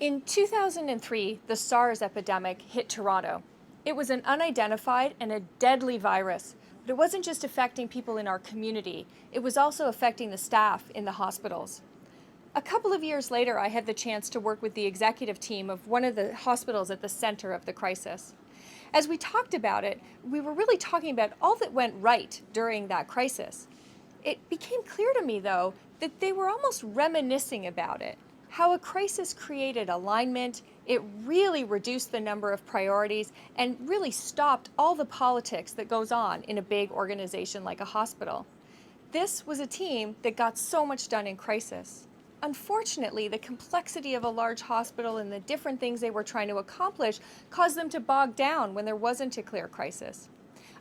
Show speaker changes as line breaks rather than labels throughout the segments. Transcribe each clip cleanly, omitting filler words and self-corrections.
In 2003, the SARS epidemic hit Toronto. It was an unidentified and a deadly virus, but it wasn't just affecting people in our community, it was also affecting the staff in the hospitals. A couple of years later, I had the chance to work with the executive team of one of the hospitals at the center of the crisis. As we talked about it, we were really talking about all that went right during that crisis. It became clear to me, though, that they were almost reminiscing about it. How a crisis created alignment, it really reduced the number of priorities, and really stopped all the politics that goes on in a big organization like a hospital. This was a team that got so much done in crisis. Unfortunately, the complexity of a large hospital and the different things they were trying to accomplish caused them to bog down when there wasn't a clear crisis.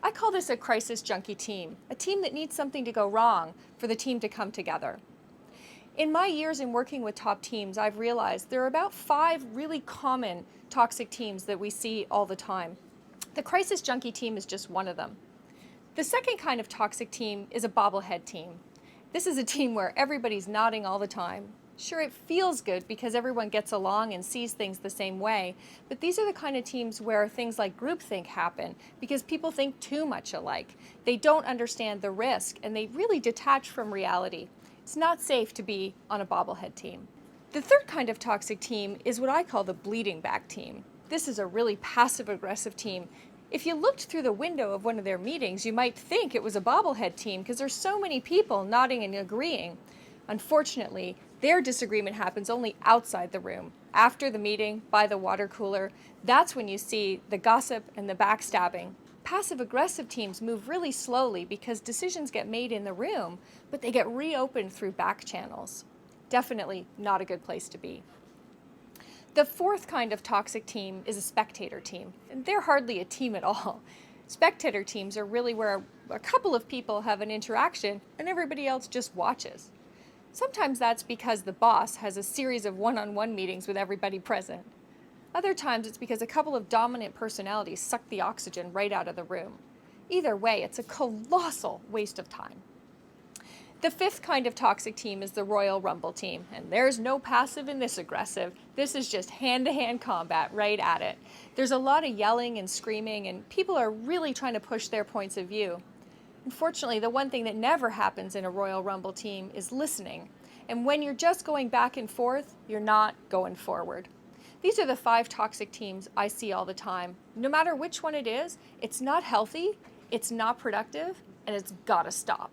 I call this a crisis junkie team, a team that needs something to go wrong for the team to come together. In my years in working with top teams, I've realized there are about 5 really common toxic teams that we see all the time. The crisis junkie team is just one of them. The second kind of toxic team is a Bobble Head team. This is a team where everybody's nodding all the time. Sure, it feels good because everyone gets along and sees things the same way, but these are the kind of teams where things like groupthink happen because people think too much alike. They don't understand the risk and they really detach from reality. It's not safe to be on a bobblehead team. The third kind of toxic team is what I call the bleeding back team. This is a really passive-aggressive team. If you looked through the window of one of their meetings, you might think it was a bobblehead team because there's so many people nodding and agreeing. Unfortunately, their disagreement happens only outside the room. After the meeting, by the water cooler, that's when you see the gossip and the backstabbing. Passive-aggressive teams move really slowly because decisions get made in the room, but they get reopened through back channels. Definitely not a good place to be. The fourth kind of toxic team is a spectator team, and they're hardly a team at all. Spectator teams are really where a couple of people have an interaction and everybody else just watches. Sometimes that's because the boss has a series of one-on-one meetings with everybody present. Other times it's because a couple of dominant personalities suck the oxygen right out of the room. Either way, it's a colossal waste of time. The fifth kind of toxic team is the Royal Rumble team, and there's no passive in this aggressive. This is just hand-to-hand combat right at it. There's a lot of yelling and screaming, and people are really trying to push their points of view. Unfortunately, the one thing that never happens in a Royal Rumble team is listening. And when you're just going back and forth, you're not going forward. These are the 5 toxic teams I see all the time. No matter which one it is, it's not healthy, it's not productive, and it's gotta stop.